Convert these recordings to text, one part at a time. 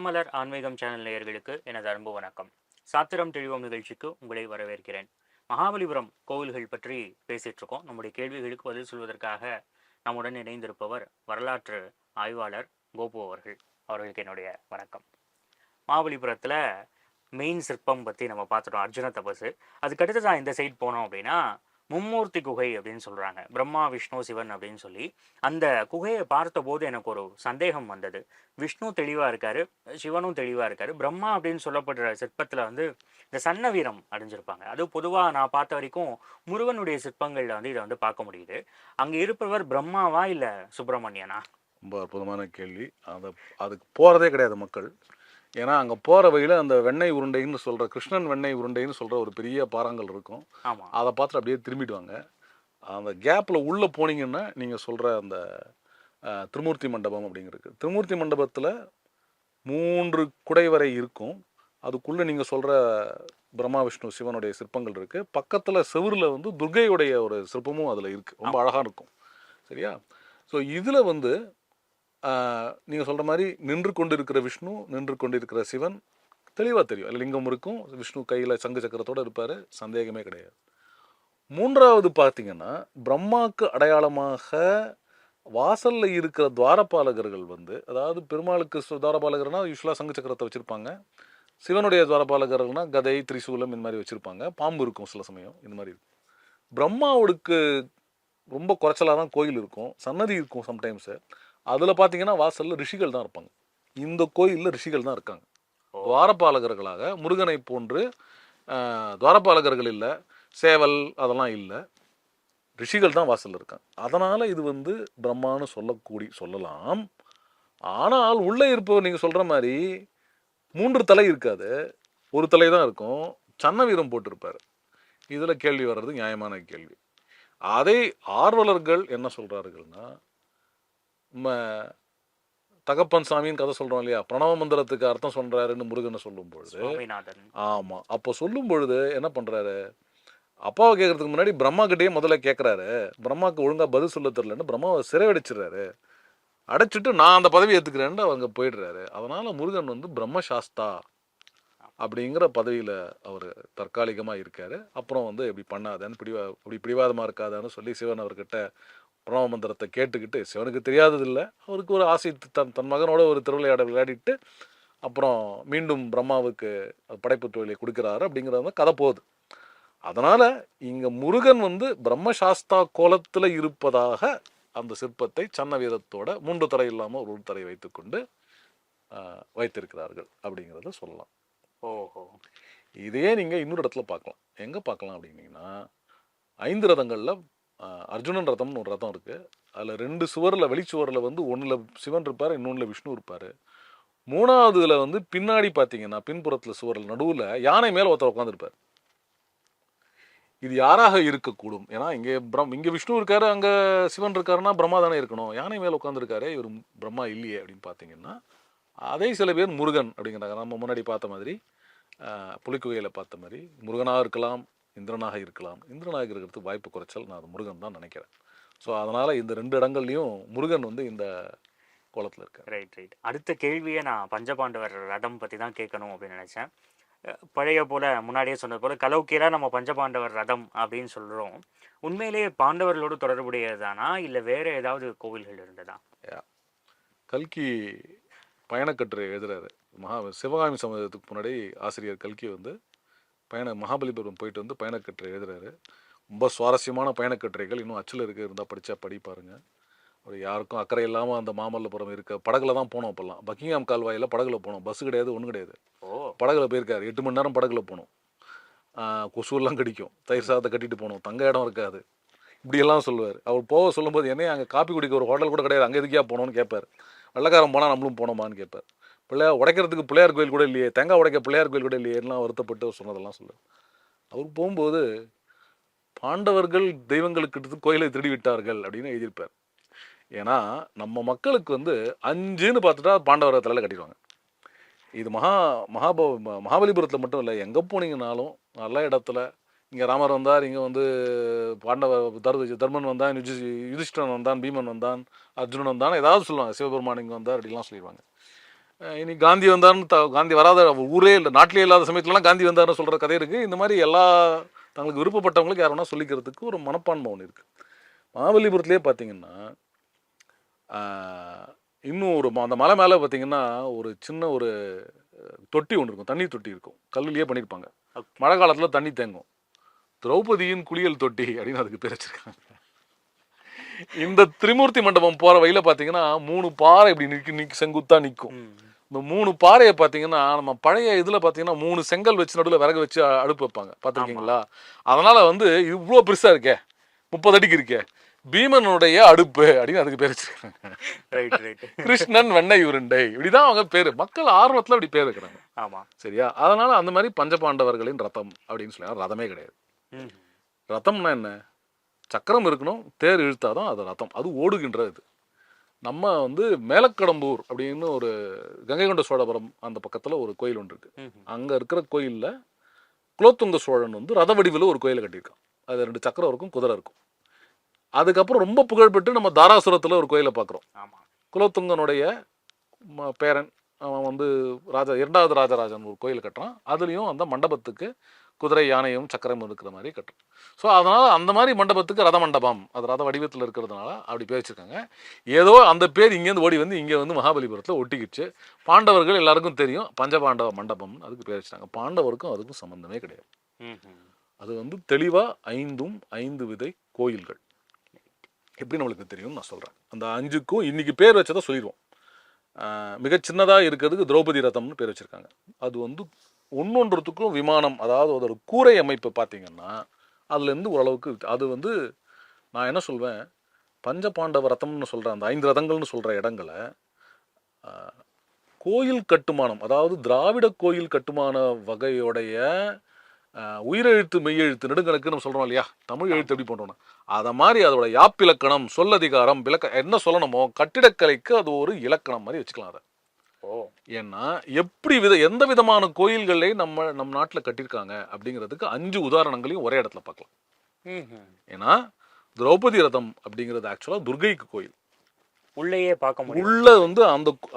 மாமலர் ஆன்மீகம் சேனல் நேயர்களுக்கு எனது அன்பு வணக்கம். சாத்திரம் தெளிவோம் நிகழ்ச்சிக்கு உங்களை வரவேற்கிறேன். மகாபலிபுரம் கோவில்கள் பற்றி பேசிட்டு இருக்கோம். நம்முடைய கேள்விகளுக்கு பதில் சொல்வதற்காக நம்முடன் இணைந்திருப்பவர் வரலாற்று ஆய்வாளர் கோபு அவர்கள். அவர்களுக்கு என்னுடைய வணக்கம். மகாபலிபுரத்தில் மெயின் சிற்பம் பற்றி நம்ம பார்த்துட்டோம், அர்ஜுன தபசு. அதுக்கடுத்து தான் இந்த சைட் போனோம் அப்படின்னா மும்மூர்த்தி குகை அப்படின்னு சொல்கிறாங்க. பிரம்மா விஷ்ணு சிவன் அப்படின்னு சொல்லி அந்த குகையை பார்த்தபோது எனக்கு ஒரு சந்தேகம் வந்தது. விஷ்ணு தெளிவாக இருக்காரு, சிவனும் தெளிவாக இருக்காரு. பிரம்மா அப்படின்னு சொல்லப்படுற சிற்பத்தில் வந்து இந்த சன்ன வீரம் அடைஞ்சிருப்பாங்க. அது பொதுவாக நான் பார்த்த வரைக்கும் முருகனுடைய சிற்பங்களில் வந்து இதை வந்து பார்க்க முடியுது. அங்கே இருப்பவர் பிரம்மாவா இல்லை சுப்பிரமணியனா? ரொம்ப அற்புதமான கேள்வி. அதுக்கு போகிறதே கிடையாது மக்கள். ஏன்னா அங்கே போகிற வழியில் அந்த வெண்ணெய் உருண்டைன்னு சொல்கிற கிருஷ்ணன் வெண்ணெய் உருண்டைன்னு சொல்கிற ஒரு பெரிய பாறாங்கல் இருக்கும். ஆமாம், அதை பார்த்துட்டு அப்படியே திரும்பிடுவாங்க. அந்த கேப்பில் உள்ளே போனீங்கன்னா நீங்கள் சொல்கிற அந்த திருமூர்த்தி மண்டபம் அப்படிங்கிறது. திருமூர்த்தி மண்டபத்தில் 3 குடைவரை இருக்கும். அதுக்குள்ளே நீங்கள் சொல்கிற பிரம்மா விஷ்ணு சிவனுடைய சிற்பங்கள் இருக்குது. பக்கத்தில் செவுரில் வந்து துர்கையுடைய ஒரு சிற்பமும் அதில் இருக்குது. ரொம்ப அழகாக இருக்கும். சரியா? ஸோ இதில் வந்து நீங்கள் சொல்கிற மாதிரி நின்று கொண்டு இருக்கிற விஷ்ணு, நின்று கொண்டு இருக்கிற சிவன் தெளிவாக தெரியும். அதில் லிங்கம் இருக்கும். விஷ்ணு கையில் சங்கு சக்கரத்தோடு இருப்பார், சந்தேகமே கிடையாது. 3வது பார்த்தீங்கன்னா பிரம்மாவுக்கு அடையாளமாக வாசலில் இருக்கிற துவாரபாலகர்கள் வந்து, அதாவது பெருமாளுக்கு துவாரபாலகர்னா யூஸ்வலாக சங்கு சக்கரத்தை வச்சுருப்பாங்க. சிவனுடைய துவாரபாலகர்கள்னா கதை, திரிசூலம் இந்த மாதிரி வச்சுருப்பாங்க. பாம்பு இருக்கும் சில சமயம், இந்த மாதிரி இருக்கும். பிரம்மாவுக்கு ரொம்ப குறைச்சலாக தான் கோயில் இருக்கும், சன்னதி இருக்கும் சம்டைம்ஸு. அதில் பார்த்தீங்கன்னா வாசலில் ரிஷிகள் தான் இருப்பாங்க. இந்த கோயிலில் ரிஷிகள் தான் இருக்காங்க. துவாரபாலகர்களாக முருகனை போன்று துவாரபாலகர்கள் இல்லை, சேவல் அதெல்லாம் இல்லை, ரிஷிகள் தான் வாசலில் இருக்காங்க. அதனால் இது வந்து பிரம்மான்னு சொல்லலாம். ஆனால் உள்ளே இருப்பவர் நீங்கள் சொல்கிற மாதிரி 3 தலை இருக்காது, ஒரு தலை தான் இருக்கும். சன்ன வீரம் போட்டிருப்பார். இதில் கேள்வி வர்றது நியாயமான கேள்வி. அதை ஆர்வலர்கள் என்ன சொல்கிறார்கள்னா, நம்ம தகப்பன் சாமின்னு கதை சொல்கிறோம் இல்லையா, பிரணவ மந்திரத்துக்கு அர்த்தம் சொல்கிறாருன்னு முருகனை சொல்லும் பொழுது, ஆமாம், அப்போ சொல்லும் பொழுது என்ன பண்ணுறாரு, அப்பாவை கேட்கறதுக்கு முன்னாடி பிரம்மா கிட்டேயே முதல்ல கேட்குறாரு. பிரம்மாவுக்கு ஒழுங்காக பதில் சொல்ல தெரிலன்னு பிரம்மாவை சிறையடிச்சிடுறாரு. அடைச்சிட்டு நான் அந்த பதவி ஏற்றுக்கிறேன்னு அவங்க போயிடுறாரு. அதனால் முருகன் வந்து பிரம்மசாஸ்தா அப்படிங்கிற பதவியில் அவர் தற்காலிகமாக இருக்கார். அப்புறம் வந்து இப்படி பண்ணாதேன்னு இப்படி பிடிவாதமாக இருக்காதான்னு சொல்லி சிவன் அவர்கிட்ட பிரணவ மந்திரத்தை கேட்டுக்கிட்டு, சிவனுக்கு தெரியாததில்லை, அவருக்கு ஒரு ஆசை, தன் மகனோட ஒரு திருவிளையாட விளையாடிட்டு அப்புறம் மீண்டும் பிரம்மாவுக்கு படைப்பு தொழிலை கொடுக்குறாரு அப்படிங்கிறத கதை போகுது. அதனால் இங்கே முருகன் வந்து பிரம்மசாஸ்தா கோலத்தில் இருப்பதாக அந்த சிற்பத்தை சன்ன வீரத்தோட 3 தலை இல்லாமல் ஒரு தலை வைத்துக்கொண்டு வைத்திருக்கிறார்கள் அப்படிங்கிறத சொல்லலாம். ஓஹோ, இதையே நீங்கள் இன்னொரு இடத்துல பார்க்கலாம். எங்கே பார்க்கலாம் அப்படின்னீங்கன்னா, 5 ரதங்களில் அர்ஜுனன் ரதம்னு ஒரு ரதம் இருக்குது. அதில் 2 சுவரில், வெளிச்சுவரில் வந்து ஒன்றில் சிவன் இருப்பார், இன்னொன்றில் விஷ்ணு இருப்பார். 3வதுல வந்து பின்னாடி பார்த்தீங்கன்னா பின்புறத்தில் சுவரில் நடுவில் யானை மேலே ஒருத்தர் உட்காந்துருப்பார். இது யாராக இருக்கக்கூடும்? ஏன்னா இங்கே விஷ்ணு இருக்காரு, அங்கே சிவன் இருக்காருன்னா பிரம்மா தானே இருக்கணும். யானை மேலே உட்காந்துருக்காரு, இவர் பிரம்மா இல்லையே அப்படின்னு பார்த்தீங்கன்னா, அதே சில பேர் முருகன் அப்படிங்கிறாங்க. நம்ம முன்னாடி பார்த்த மாதிரி புலிக்குகையில் பார்த்த மாதிரி முருகனாக இருக்கலாம், இந்திரனாக இருக்கலாம். இந்திரனாக இருக்கிறதுக்கு வாய்ப்பு குறைச்சல், நான் அது முருகன் தான் நினைக்கிறேன். ஸோ அதனால் இந்த 2 இடங்கள்லையும் முருகன் வந்து இந்த கோலத்தில் இருக்கார். ரைட். அடுத்த கேள்வியை நான் பஞ்சபாண்டவர் ரதம் பற்றி தான் கேட்கணும் அப்படின்னு நினச்சேன். பழைய போல் முன்னாடியே சொன்னது போல் கலௌக்கியரா நம்ம பஞ்சபாண்டவர் ரதம் அப்படின்னு சொல்கிறோம். உண்மையிலேயே பாண்டவர்களோடு தொடர்புடையதானா இல்லை வேறு ஏதாவது கோவில்கள் இருந்ததா? கல்கி பயணக்கட்டுரை எழுதுறாரு. சிவகாமி சமுதாயத்துக்கு முன்னாடி ஆசிரியர் கல்கி வந்து மகாபலிபுரம் போயிட்டு வந்து பயணக்கட்டுரை எழுதுறாரு. ரொம்ப சுவாரஸ்யமான பயணக்கட்டுரைகள், இன்னும் அச்சில் இருந்தால் படி பாருங்கள். ஒரு யாருக்கும் அக்கறை இல்லாமல் அந்த மாமல்லபுரம் இருக்க படகுல தான் போனோம். அப்போல்லாம் பக்கிங்ஹாம் கால்வாயில் படகுல போனோம். பஸ்ஸு கிடையாது, ஒன்றும் கிடையாது. படகுல போயிருக்காரு. 8 மணி நேரம் படகுல போகணும். கொசுவெல்லாம் கடிக்கும். தயிர் சாதத்தை கட்டிட்டு போகணும். தங்க இடம் இருக்காது. இப்படியெல்லாம் சொல்லுவார். அவர் போக சொல்லும்போது, என்னையே அங்கே காப்பி குடிக்க ஒரு ஹோட்டல் கூட கிடையாது, அங்கே எதுக்கியா போகணும்னு கேட்பார். வெள்ளக்காரன் போனால் நம்மளும் போனோமான்னு கேட்பார். உடைக்கிறதுக்கு பிள்ளையார் கோயில் கூட இல்லையே, தேங்காய் உடைக்க பிள்ளையார் கோயில் கூட இல்லையே எல்லாம் வருத்தப்பட்டு சொன்னதெல்லாம் சொல்லுவார். அவர் போகும்போது பாண்டவர்கள் தெய்வங்களுக்கு கோயிலை திருடி விட்டார்கள் அப்படின்னு எழுதியிருப்பார். ஏன்னா நம்ம மக்களுக்கு வந்து 5ன்னு பார்த்துட்டா பாண்டவரை தலையில் கட்டிடுவாங்க. இது மகாபலிபுரத்தில் மட்டும் இல்லை, எங்கே போனீங்கன்னாலும் நல்ல இடத்துல இங்கே ராமர் வந்தார், இங்கே வந்து தர்மன் வந்தான், யுதிஷ்டிரன் வந்தான், பீமன் வந்தான், அர்ஜுனன் வந்தான், ஏதாவது சொல்லுவாங்க. சிவபெருமான் இங்கே வந்தார் அப்படிலாம் சொல்லிடுவாங்க. இனி காந்தி வந்தார்னு காந்தி வராத ஊரே இல்லை, நாட்டிலே இல்லாத சமயத்துலலாம் காந்தி வந்தார்னு சொல்கிற கதை இருக்குது. இந்த மாதிரி எல்லா தங்களுக்கு விருப்பப்பட்டவங்களுக்கு யார் வேணால் சொல்லிக்கிறதுக்கு ஒரு மனப்பான்மை ஒன்று இருக்குது. மகாபலிபுரத்துலேயே பார்த்தீங்கன்னா இன்னும் ஒரு அந்த மலை மேலே பார்த்தீங்கன்னா ஒரு சின்ன ஒரு தொட்டி ஒன்று இருக்கும், தண்ணி தொட்டி இருக்கும், கல்லுலேயே பண்ணியிருப்பாங்க. மழை காலத்தில் தண்ணி தேங்கும். திரௌபதியின் குளியல் தொட்டி அப்படின்னு அதுக்கு பேர் வச்சிருக்காங்க. இந்த திரிமூர்த்தி மண்டபம் போகிற வழியில் பார்த்தீங்கன்னா 3 பாறை இப்படி நிற்கும், செங்குத்தாக நிற்கும். இந்த 3 பாறையை பார்த்தீங்கன்னா நம்ம பழைய இதில் பார்த்தீங்கன்னா 3 செங்கல் வச்சு நடுவில் விறகு வச்சு அடுப்பு வைப்பாங்க, பார்த்துருக்கீங்களா? அதனால் வந்து இவ்வளோ பெருசாக இருக்கே, 30 அடிக்கு இருக்கே, பீமனுடைய அடுப்பு அப்படின்னு அதுக்கு பேர் வச்சிருக்காங்க. கிருஷ்ணன் வெண்ணெய் உருண்டை, இப்படிதான் அவங்க பேர். மக்கள் ஆர்வத்தில் அப்படி பேர் வைக்கிறாங்க. ஆமாம், சரியா? அதனால அந்த மாதிரி பஞ்சபாண்டவர்களின் ரதம் அப்படின்னு சொல்லி ரதமே கிடையாது. ரதம்னா என்ன? சக்கரம் இருக்கணும், தேர் இழுத்தாதான் அது ரதம், அது ஓடுகின்ற இது. நம்ம வந்து மேலக்கடம்பூர் அப்படின்னு ஒரு கங்கை கொண்ட சோழபுரம் அந்த பக்கத்தில் ஒரு கோயில் ஒன்று இருக்கு. அங்கே இருக்கிற கோயிலில் குலோத்துங்க சோழன் வந்து ரத வடிவில் ஒரு கோயிலை கட்டியிருக்கான். அது 2 சக்கரம் இருக்கும், குதிரை இருக்கும். அதுக்கப்புறம் ரொம்ப புகழ்பெற்று நம்ம தாராசுரத்தில் ஒரு கோயிலை பார்க்குறோம். குலோத்துங்கனுடைய பேரன் அவன் வந்து 2வது ராஜராஜன் ஒரு கோயில் கட்டுறான். அதுலேயும் அந்த மண்டபத்துக்கு குதிரை யானையும் சக்கரமும் இருக்கிற மாதிரி கட்டுறோம். ஸோ அதனால் அந்த மாதிரி மண்டபத்துக்கு ரத மண்டபம், அது ரத வடிவத்தில் இருக்கிறதுனால அப்படி பேர் வச்சுருக்காங்க. ஏதோ அந்த பேர் இங்கேருந்து ஓடி வந்து இங்கே வந்து மகாபலிபுரத்தில் ஒட்டிக்கிடுச்சு. பாண்டவர்கள் எல்லாருக்கும் தெரியும், பஞ்சபாண்டவ மண்டபம் அதுக்கு பேர் வச்சுட்டாங்க. பாண்டவருக்கும் அதுக்கும் சம்மந்தமே கிடையாது. அது வந்து தெளிவாக 5 விதை கோயில்கள் எப்படி நம்மளுக்கு தெரியும்னு நான் சொல்கிறேன். அந்த 5க்கும் இன்றைக்கி பேர் வச்சதை சொல்லிடுவோம். மிகச் சின்னதாக இருக்கிறதுக்கு திரௌபதி ரதம்னு பேர் வச்சுருக்காங்க. அது வந்து ஒன்றொன்றுத்துக்கும் விமானம், அதாவது அதோட கூரை அமைப்பு பார்த்தீங்கன்னா அதுலேருந்து ஓரளவுக்கு அது வந்து நான் என்ன சொல்வேன், பஞ்சபாண்டவ ரதம்னு சொல்கிற அந்த 5 ரதங்கள்னு சொல்கிற இடங்களை கோயில் கட்டுமானம், அதாவது திராவிட கோயில் கட்டுமான வகையோடைய உயிரெழுத்து மெய்யெழுத்து நெடுங்கணக்கு நம்ம சொல்கிறோம் இல்லையா, தமிழ் எழுத்து எப்படி பண்ணுறோன்னா அதை மாதிரி அதோட யாப்பிலக்கணம், சொல்லதிகாரம், என்ன சொல்லணுமோ கட்டிடக்கலைக்கு அது ஒரு இலக்கணம் மாதிரி வச்சுக்கலாம் அதை. ஏன்னா எப்படி எந்த விதமான கோயில்களை நம்ம நாட்டில் கட்டியிருக்காங்க அப்படிங்கிறதுக்கு 5 உதாரணங்களையும் ஒரே இடத்துல பார்க்கலாம். ஏன்னா திரௌபதி ரதம் அப்படிங்கிறது ஆக்சுவலாக துர்கைக்கு கோயில். உள்ளேயே பார்க்க முடியும். உள்ள வந்து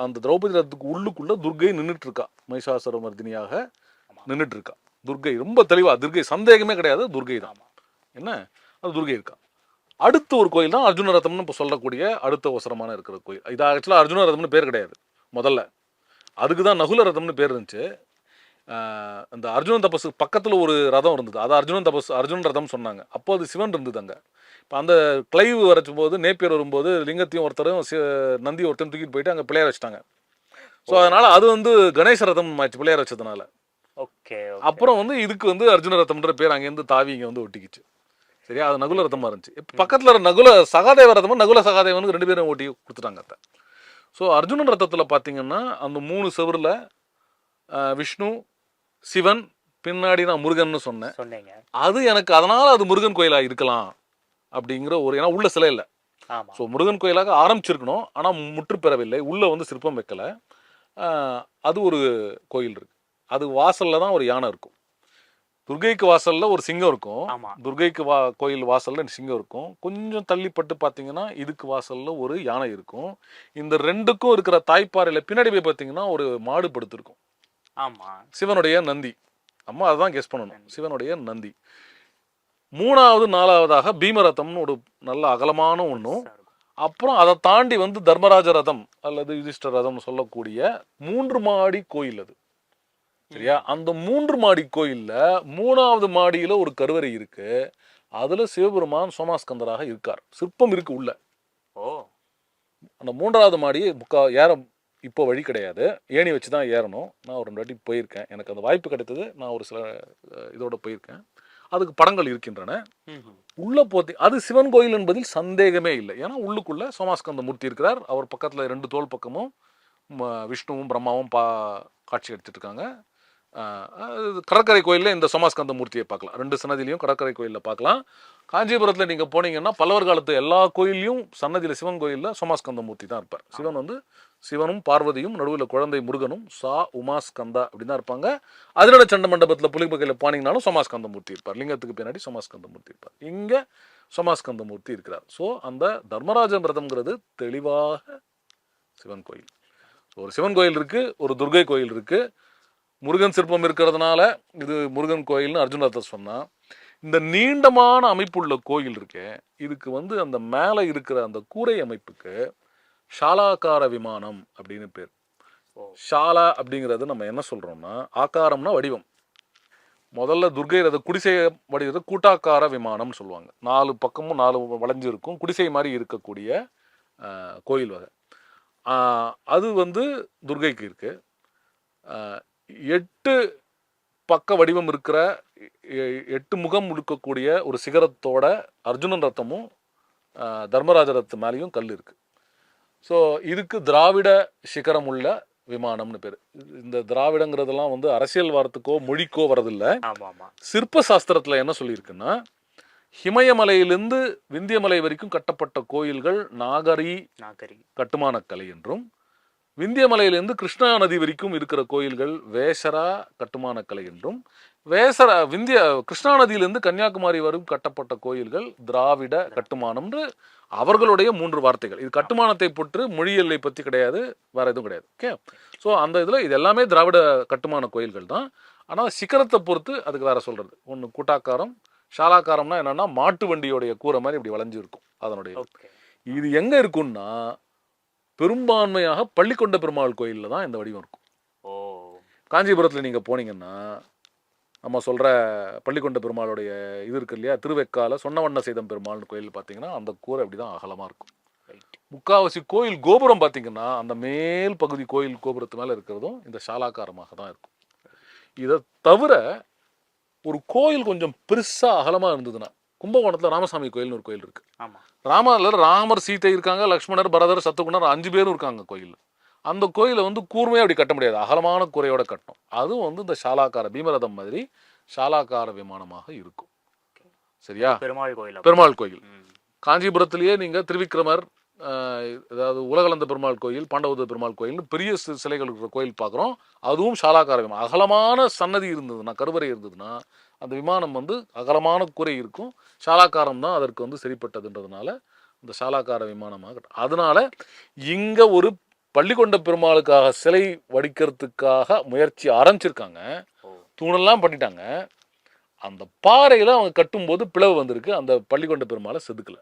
அந்த திரௌபதி ரதத்துக்கு உள்ளுக்குள்ள துர்கை நின்றுட்டு இருக்கா, மைசாசுர மர்தினியாக நின்றுட்டு இருக்கா. துர்கை ரொம்ப தெளிவா, துர்கை சந்தேகமே கிடையாது, துர்கை தான். என்ன அது துர்கை இருக்கா. அடுத்த ஒரு கோயில் தான் அர்ஜுன ரதம்னு இப்போ சொல்லக்கூடிய அடுத்த அவசரமான இருக்கிற கோயில். இது ஆக்சுவலாக அர்ஜுன ரதம்னு பேர் கிடையாது முதல்ல, அதுக்கு தான் நகுல ரதம்னு பேர் இருந்துச்சு. அந்த அர்ஜுனன் தபசு பக்கத்தில் ஒரு ரதம் இருந்தது, அது அர்ஜுனன் ரதம் சொன்னாங்க. அப்போ அது சிவன் இருந்தது அங்கே. இப்போ அந்த கிளைவ் வரைச்சும் போது நேப்பியர் வரும்போது லிங்கத்தையும் ஒருத்தரும் நந்தி ஒருத்தரும் தூக்கிட்டு போயிட்டு அங்கே பிள்ளையார் வச்சுட்டாங்க. ஸோ அதனால் அது வந்து கணேச ரதம் ஆச்சு பிள்ளையார் வச்சதுனால. அப்புறம் வந்து இதுக்கு வந்து அர்ஜுன ரதம்ன்ற பேர் அங்கேருந்து தாவி இங்கே வந்து ஒட்டிக்கிச்சு. சரியா? அது நகுல ரதமாக இருந்துச்சு. இப்போ பக்கத்தில் நகுல சகாதேவ ரதமும் நகுல சகாதேவனுக்கு 2 பேரும் ஓட்டி கொடுத்துட்டாங்க அத்தை. ஸோ அர்ஜுனன் ரதத்தில் பார்த்தீங்கன்னா அந்த 3 செவரில் விஷ்ணு, சிவன், பின்னாடி நான் முருகன்னு சொன்னேன். அது எனக்கு அதனால் அது முருகன் கோயிலாக இருக்கலாம் அப்படிங்கிற ஒரு, ஏன்னா உள்ள சிலை இல்லை. ஸோ முருகன் கோயிலாக ஆரம்பிச்சிருக்கணும், ஆனால் முற்று பெறவில்லை, உள்ளே வந்து சிற்பம் வைக்கலை. அது ஒரு கோயில் இருக்கு. அது வாசலில் தான் ஒரு யானை இருக்கும். துர்கைக்கு வாசலில் ஒரு சிங்கம் இருக்கும். துர்கைக்கு கோயில் வாசலில் சிங்கம் இருக்கும். கொஞ்சம் தள்ளிப்பட்டு பார்த்தீங்கன்னா இதுக்கு வாசலில் ஒரு யானை இருக்கும். இந்த 2க்கும் இருக்கிற தாய்ப்பாறையில் பின்னாடி போய் பார்த்தீங்கன்னா ஒரு மாடு படுத்திருக்கும். சிவனுடைய நந்தி. அம்மா அதுதான் கெஸ் பண்ணணும், சிவனுடைய நந்தி. 3வது 4வதாக பீமரதம்னு ஒரு நல்ல அகலமான ஒன்றும், அப்புறம் அதை தாண்டி வந்து தர்மராஜ ரதம் அல்லது யுதிஷ்டர் ரதம்னு சொல்லக்கூடிய 3 மாடி கோயில் அது. சரியா? அந்த 3 மாடி கோயில்ல 3வது மாடியில ஒரு கருவறை இருக்கு. அதுல சிவபெருமான் சோமாஸ்கந்தராக இருக்கார். சிற்பம் இருக்கு உள்ள. அந்த 3வது மாடியை ஏற இப்போ வழி கிடையாது, ஏணி வச்சு தான் ஏறணும். நான் ஒரு 2 வாட்டி போயிருக்கேன், எனக்கு அந்த வாய்ப்பு கிடைத்தது. நான் ஒரு சில இதோட போயிருக்கேன். அதுக்கு படங்கள் இருக்கின்றன. உள்ள போத்தி அது சிவன் கோயில் என்பதில் சந்தேகமே இல்லை. ஏன்னா உள்ளுக்குள்ள சோமாஸ்கந்த மூர்த்தி இருக்கிறார். அவர் பக்கத்துல 2 தோள் பக்கமும் விஷ்ணுவும் பிரம்மாவும் காட்சி எடுத்துட்டு இருக்காங்க. கடற்கரை கோயிலில் இந்த சோமாஸ்கந்த மூர்த்தியை பார்க்கலாம். 2 சன்னதிலையும் கடற்கரை கோயிலில் பார்க்கலாம். காஞ்சிபுரத்தில் நீங்கள் போனீங்கன்னா பல்லவர் காலத்து எல்லா கோயிலையும் சன்னதியில் சிவன் கோயிலில் சோமாஸ்கந்த மூர்த்தி தான் இருப்பார். சிவன் வந்து சிவனும் பார்வதியும், நடுவில் குழந்தை முருகனும், உமாஸ்கந்தா அப்படின்னு தான் இருப்பாங்க. அதிரட சண்ட மண்டபத்தில் புலிபகையில் போனீங்கன்னாலும் சோமாஸ்கந்த மூர்த்தி இருப்பார். லிங்கத்துக்கு பின்னாடி சோமாஸ்கந்த மூர்த்தி இருப்பார். இங்கே சோமாஸ்கந்த மூர்த்தி இருக்கிறார். ஸோ அந்த தர்மராஜ விரதம்ங்கிறது தெளிவாக சிவன் கோயில். ஸோ ஒரு சிவன் கோயில் இருக்கு, ஒரு துர்கை கோயில் இருக்கு. முருகன் சிற்பம் இருக்கிறதுனால இது முருகன் கோயில்னு அர்ஜுனத்தை சொன்னா, இந்த நீண்டமான அமைப்புள்ள கோயில் இருக்கே, இதுக்கு வந்து அந்த மேலே இருக்கிற அந்த கூரை அமைப்புக்கு ஷாலாக்கார விமானம் அப்படின்னு பேர். ஷாலா அப்படிங்கிறது நம்ம என்ன சொல்றோம்னா, ஆக்காரம்னா வடிவம். முதல்ல துர்கை ரத குடிசை வடிவத்தை கூட்டாக்கார விமானம்னு சொல்லுவாங்க. 4 பக்கமும் 4 வளைஞ்சு இருக்கும், குடிசை மாதிரி இருக்கக்கூடிய கோயில் வகை. அது வந்து துர்கைக்கு இருக்கு. 8 பக்க வடிவம் இருக்கிற 8 முகம் இருக்கக்கூடிய ஒரு சிகரத்தோட அர்ஜுனன் ரத்தமும் தர்மராஜ ரத்து மேலேயும் கல் இருக்கு. ஸோ இதுக்கு திராவிட சிகரம் உள்ள விமானம்னு பேர். இந்த திராவிடங்கிறதெல்லாம் வந்து அரசியல் வார்த்தைக்கோ மொழிக்கோ வரதில்லை. சிற்ப சாஸ்திரத்தில் என்ன சொல்லியிருக்குன்னா, ஹிமயமலையிலிருந்து விந்தியமலை வரைக்கும் கட்டப்பட்ட கோயில்கள் நாகரி கட்டுமானக்கலை என்றும், விந்தியமலையிலிருந்து கிருஷ்ணா நதி வரைக்கும் இருக்கிற கோயில்கள் வேசரா கட்டுமானக்கலை என்றும், கிருஷ்ணா நதியிலிருந்து கன்னியாகுமரி வரைக்கும் கட்டப்பட்ட கோயில்கள் திராவிட கட்டுமானம்னு அவர்களுடைய 3 வார்த்தைகள். இது கட்டுமானத்தை பொற்று மொழியலை பற்றி கிடையாது, வேற எதுவும் கிடையாது. ஓகே, ஸோ அந்த இதில் இது எல்லாமே திராவிட கட்டுமான கோயில்கள் தான். ஆனால் சிக்கரத்தை பொறுத்து அதுக்கு வேற சொல்றது. ஒன்று கூட்டாக்காரம், ஷாலாக்காரம்னா என்னன்னா மாட்டு வண்டியோடைய கூரை மாதிரி இப்படி வளைஞ்சு இருக்கும். அதனுடைய இது எங்க இருக்குன்னா, பெரும்பான்மையாக பள்ளிக்கொண்ட பெருமாள் கோயிலில் தான் இந்த வடிவம் இருக்கும். காஞ்சிபுரத்தில் நீங்கள் போனீங்கன்னா, நம்ம சொல்கிற பள்ளிக்கொண்ட பெருமாளுடைய இது இருக்கு இல்லையா, திருவெக்கால சொன்னவண்ண செய்தம் பெருமாள்னு கோயில் பார்த்தீங்கன்னா அந்த கூரை அப்படி தான் அகலமாக இருக்கும். முக்காவாசி கோயில் கோபுரம் பார்த்தீங்கன்னா அந்த மேல் பகுதி கோயில் கோபுரத்து மேலே இருக்கிறதும் இந்த ஷாலாக்காரமாக தான் இருக்கும். இதை தவிர ஒரு கோயில் கொஞ்சம் பெருசாக அகலமாக இருந்ததுன்னா, கும்பகோணத்தில் ராமசாமி கோயில்னு ஒரு கோயில் இருக்கு. ராமர் சீதை இருக்காங்க, லக்ஷ்மணர் பரதர் சத்துகுணர் 5 பேரும் இருக்காங்க கோயில். அந்த கோயிலை வந்து கூர்மையாக அப்படி கட்ட முடியாது, அகலமான குறையோட கட்டணும். அதுவும் வந்து இந்த ஷாலாக்கார பீமரதம் மாதிரி ஷாலாக்கார விமானமாக இருக்கும். சரியா? பெருமாள் கோயில் காஞ்சிபுரத்திலேயே நீங்கள் திருவிக்கிரமர், அதாவது உலகளந்த பெருமாள் கோயில், பாண்டவத பெருமாள் கோயில்னு பெரிய சிலைகள் இருக்கிற கோயில் பார்க்குறோம். அதுவும் ஷாலாக்கார விமானம். அகலமான சன்னதி இருந்ததுன்னா, கருவறை இருந்ததுன்னா அந்த விமானம் வந்து அகலமான கூரை இருக்கும். ஷாலாக்காரம் தான் அதற்கு வந்து சரிப்பட்டதுன்றதுனால இந்த ஷாலாக்கார விமானமாக. அதனால இங்கே ஒரு பள்ளிக்கொண்ட பெருமாளுக்காக சிலை வடிக்கிறதுக்காக முயற்சி ஆரம்பிச்சிருக்காங்க. தூணெல்லாம் பண்ணிட்டாங்க. அந்த பாறையில் அவங்க கட்டும்போது பிளவு வந்திருக்கு. அந்த பள்ளிக்கொண்ட பெருமாளை செதுக்கல.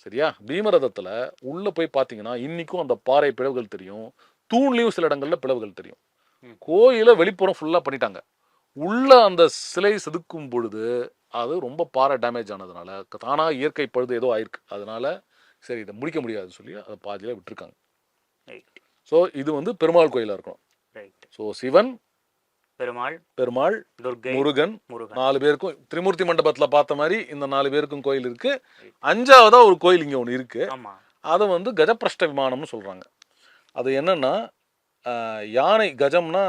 சரியா? பீமரதத்தில் உள்ளே போய் பார்த்தீங்கன்னா இன்னைக்கும் அந்த பாறை பிளவுகள் தெரியும். தூண்லையும் சில இடங்கள்ல பிளவுகள் தெரியும். கோயிலை வெளிப்புறம் ஃபுல்லாக பண்ணிட்டாங்க. உள்ள அந்த சிலை செதுக்கும் பொழுது அது ரொம்ப பாறை டேமேஜ் ஆனதுனால தானாக இயற்கை பழுது ஏதோ ஆயிருக்கு. அதனால சரி இதை முடிக்க முடியாதுன்னு சொல்லி அதை பாதியில் விட்டுருக்காங்க. ஸோ இது வந்து பெருமாள் கோயிலாக இருக்கும். ஸோ சிவன், பெருமாள், முருகன் 4 பேருக்கும் திரிமூர்த்தி மண்டபத்தில் பார்த்த மாதிரி இந்த 4 பேருக்கும் கோயில் இருக்கு. 5ஆவதா ஒரு கோயில் இங்கே ஒன்று இருக்கு. அதை வந்து கஜப்பிரஷ்ட விமானம்னு சொல்றாங்க. அது என்னன்னா, யானை, கஜம்னா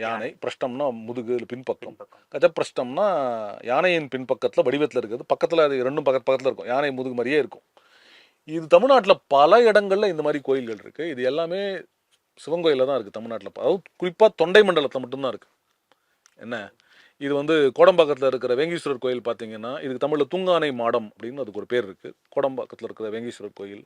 யானை, பிரஷ்டம்னா முதுகு பின்பக்கம். கஜப்பிரஷ்டம்னா யானையின் பின்பக்கத்தில் வடிவத்தில் இருக்குது. பக்கத்தில் அது 2 பக்கத்தில் இருக்கும். யானை முதுகு மாதிரியே இருக்கும். இது தமிழ்நாட்டில் பல இடங்கள்ல இந்த மாதிரி கோயில்கள் இருக்கு. இது எல்லாமே சிவன் கோயிலில் தான் இருக்குது தமிழ்நாட்டில். அதாவது குறிப்பாக தொண்டை மண்டலத்தில் மட்டும்தான் இருக்குது. என்ன, இது வந்து கோடம்பாக்கத்தில் இருக்கிற வேங்கீஸ்வரர் கோயில் பார்த்தீங்கன்னா, இதுக்கு தமிழில் தூங்கானை மாடம் அப்படின்னு அதுக்கு ஒரு பேர் இருக்குது. கோடம்பாக்கத்தில் இருக்கிற வேங்கீஸ்வரர் கோயில்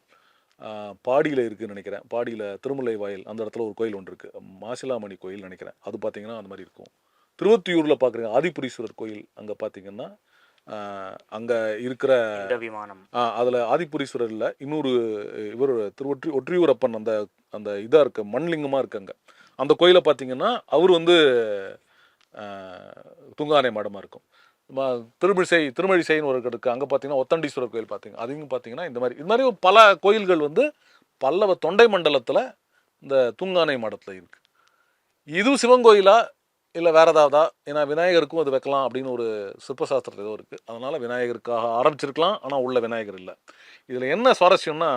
பாடியில் இருக்குதுன்னு நினைக்கிறேன். பாடியில் திருமலை வாயில் அந்த இடத்துல ஒரு கோயில் ஒன்று இருக்குது, மாசிலாமணி கோயில் நினைக்கிறேன். அது பார்த்தீங்கன்னா அந்த மாதிரி இருக்கும். திருவத்தியூரில் பார்க்குறீங்க ஆதிபுரீஸ்வரர் கோயில், அங்கே பார்த்தீங்கன்னா அங்கே இருக்கிற விமானம் அதில் ஆதிபுரீஸ்வரர் இல்லை, இன்னொரு இவர் ஒற்றியூரப்பன் அந்த அந்த இதாக இருக்கு, மண்லிங்கமாக இருக்குங்க. அந்த கோயிலை பார்த்தீங்கன்னா அவர் வந்து துங்கானை மாடமாக இருக்கும். திருமழிசைன்னு ஒரு இருக்குது, அங்கே பார்த்தீங்கன்னா ஒத்தண்டீஸ்வரர் கோயில் பார்த்தீங்க. அதுவும் பார்த்தீங்கன்னா இது மாதிரி பல கோயில்கள் வந்து பல்லவ தொண்டை மண்டலத்தில் இந்த துங்கானை மாடத்தில் இருக்குது. இதுவும் சிவன் கோயிலா இல்லை வேறு ஏதாவதா? ஏன்னா விநாயகருக்கும் அது வைக்கலாம் அப்படின்னு ஒரு சிற்பசாஸ்திரத்தில் ஏதோ இருக்குது. அதனால் விநாயகருக்காக ஆரம்பிச்சிருக்கலாம், ஆனால் உள்ள விநாயகர் இல்லை. இதில் என்ன சுவாரஸ்யம்னா,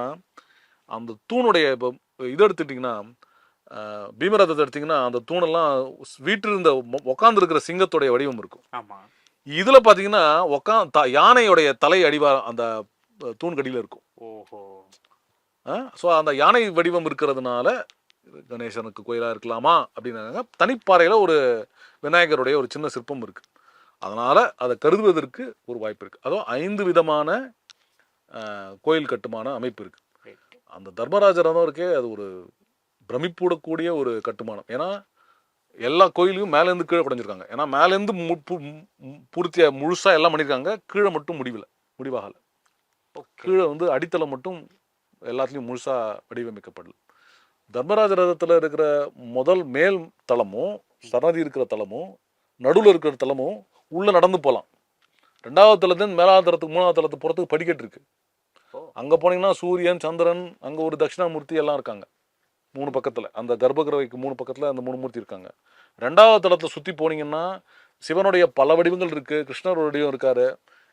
அந்த தூணுடைய இப்போ இதை எடுத்துட்டிங்கன்னா, பீமரதத்தை எடுத்திங்கன்னா அந்த தூணெல்லாம் வீட்டிலிருந்த உட்காந்துருக்கிற சிங்கத்துடைய வடிவம் இருக்கும். இதில் பார்த்தீங்கன்னா யானையுடைய தலை அடிவாரம் அந்த தூண்கடியில் இருக்கும். ஸோ அந்த யானை வடிவம் இருக்கிறதுனால கணேசனுக்கு கோயிலாக இருக்கலாமா அப்படின்னாங்க. தனிப்பாறையில் ஒரு விநாயகருடைய ஒரு சின்ன சிற்பம் இருக்குது. அதனால் அதை கருதுவதற்கு ஒரு வாய்ப்பு இருக்குது. அதுவும் 5 விதமான கோயில் கட்டுமான அமைப்பு இருக்குது. அந்த தர்மராஜ ரதம் இருக்கே அது ஒரு பிரமிப்பூடக்கூடிய ஒரு கட்டுமானம். ஏன்னா எல்லா கோயிலையும் மேலேருந்து கீழே குடைஞ்சிருக்காங்க. ஏன்னா மேலேருந்து பூர்த்தியாக முழுசாக எல்லாம் பண்ணியிருக்காங்க, கீழே மட்டும் முடிவாகலை. கீழே வந்து அடித்தளம் மட்டும் எல்லாத்துலேயும் முழுசாக வடிவமைக்கப்படல. தர்மராஜ ரதத்தில் இருக்கிற முதல் மேல் தளமும் சன்னதி இருக்கிற தளமும் நடுவில் இருக்கிற தளமும் உள்ளே நடந்து போகலாம். 2வது தளத்துலேருந்து மேலாவது தளத்துக்கு 3வது தளத்துக்கு போகிறதுக்கு படிக்கட்டு இருக்கு. அங்கே போனீங்கன்னா சூரியன் சந்திரன், அங்கே ஒரு தட்சிணாமூர்த்தி எல்லாம் இருக்காங்க 3 பக்கத்தில். அந்த கர்ப்பகிரவைக்கு 3 பக்கத்தில் அந்த 3 மூர்த்தி இருக்காங்க. 2வது தளத்தை சுற்றி போனீங்கன்னா சிவனுடைய பல வடிவங்கள் இருக்குது. கிருஷ்ணர் வடிவம் இருக்காரு,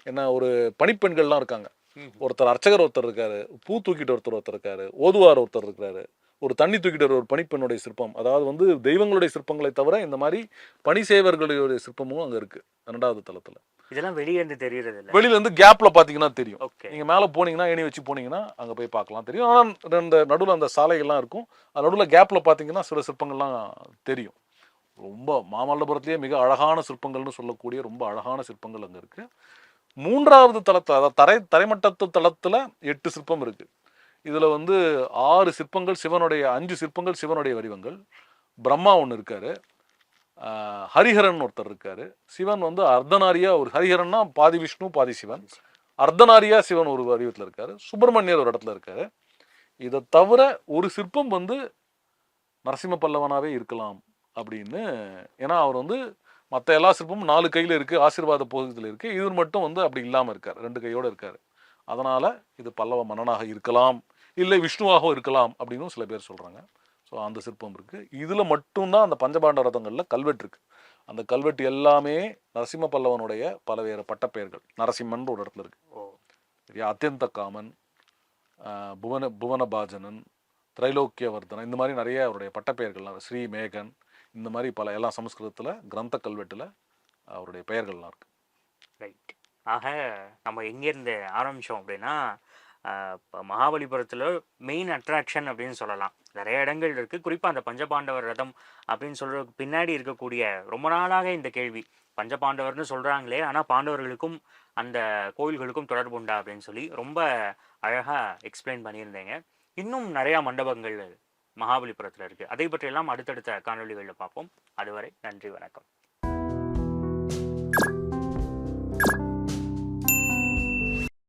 என்ன ஒரு பணிப்பெண்கள்லாம் இருக்காங்க. ஒருத்தர் அர்ச்சகர் ஒருத்தர் இருக்காரு, பூ தூக்கிட்டு ஒருத்தர் இருக்காரு, ஓதுவார் ஒருத்தர் இருக்காரு, ஒரு தண்ணி தூக்கிட்டு ஒரு பணிப்பெண்ணுடைய சிற்பம். அதாவது வந்து தெய்வங்களுடைய சிற்பங்களை தவிர இந்த மாதிரி பணி சேவர்களுடைய சிற்பமும் அங்கே இருக்கு 2வது தளத்தில். இதெல்லாம் வெளியேந்து தெரியுறது இல்லை. வெளியில இருந்து கேப்ல பாத்தீங்கன்னா தெரியும். ஓகே. நீங்க மேல போனீங்கன்னா ஏணி வச்சு போனீங்கன்னா அங்க போய் பார்க்கலாம், தெரியும். ஆனா இந்த நடுவில் அந்த சாலைகள்லாம் இருக்கும். அது நடுவில் கேப்ல பாத்தீங்கன்னா சில சிற்பங்கள்லாம் தெரியும். ரொம்ப மாமல்லபுரத்திலேயே மிக அழகான சிற்பங்கள்னு சொல்லக்கூடிய ரொம்ப அழகான சிற்பங்கள் அங்க இருக்கு. 3வது தளத்துல, அதாவது தரைமட்டத்து தளத்துல 8 சிற்பம் இருக்கு. இதுல வந்து 6 சிற்பங்கள் சிவனுடைய, 5 சிற்பங்கள் சிவனுடைய வடிவங்கள். பிரம்மா ஒன்று இருக்காரு, ஹரிஹரன் ஒருத்தர் இருக்காரு, சிவன் வந்து அர்த்தநாரியா, ஒரு ஹரிஹரன்னா பாதி விஷ்ணு பாதி சிவன், அர்த்தநாரியா சிவன் ஒரு வடிவத்தில் இருக்காரு, சுப்பிரமணியர் ஒரு இடத்துல இருக்காரு. இதை தவிர ஒரு சிற்பம் வந்து நரசிம்ம பல்லவனாவே இருக்கலாம் அப்படின்னு. ஏன்னா அவர் வந்து மற்ற எல்லா சிற்பமும் 4 கையில் இருக்கு, ஆசீர்வாத போதத்தில் இருக்கு. இது மட்டும் வந்து அப்படி இல்லாமல் இருக்கார், 2 கையோடு இருக்காரு. அதனால இது பல்லவ மன்னனாக இருக்கலாம், இல்லை விஷ்ணுவாகவும் இருக்கலாம் அப்படின்னு சில பேர் சொல்றாங்க. ஸோ அந்த சிற்பம் இருக்கு. இதுல மட்டும்தான் அந்த பஞ்சபாண்ட ரதங்கள்ல கல்வெட்டு இருக்கு. அந்த கல்வெட்டு எல்லாமே நரசிம்ம பல்லவனுடைய பலவேறு பட்டப்பெயர்கள். நரசிம்மன் ஒரு இடத்துல இருக்கு, அத்தியந்த காமன், புவனபாஜனன், திரைலோக்கியவர்தனன், இந்த மாதிரி நிறைய அவருடைய பட்டப்பெயர்கள்லாம், ஸ்ரீ மேகன், இந்த மாதிரி பல எல்லாம் சமஸ்கிருதத்தில் கிரந்த கல்வெட்டில் அவருடைய பெயர்கள்லாம் இருக்கு. ரைட். ஆக நம்ம எங்கேருந்து ஆரம்பித்தோம் அப்படின்னா, இப்போ மகாபலிபுரத்தில் மெயின் அட்ராக்ஷன் அப்படின்னு சொல்லலாம். நிறைய இடங்கள் இருக்குது. குறிப்பாக அந்த பஞ்சபாண்டவர் ரதம் அப்படின்னு சொல்கிறதுக்கு பின்னாடி இருக்கக்கூடிய ரொம்ப நாளாக இந்த கேள்வி, பஞ்சபாண்டவர்னு சொல்கிறாங்களே, ஆனால் பாண்டவர்களுக்கும் அந்த கோயில்களுக்கும் தொடர்பு உண்டா அப்படின்னு சொல்லி ரொம்ப அழகாக எக்ஸ்பிளைன் பண்ணியிருந்தேங்க. இன்னும் நிறையா மண்டபங்கள் மகாபலிபுரத்தில் இருக்குது. அதை பற்றியெல்லாம் அடுத்தடுத்த காணொளிகளில் பார்ப்போம். அதுவரை நன்றி, வணக்கம்.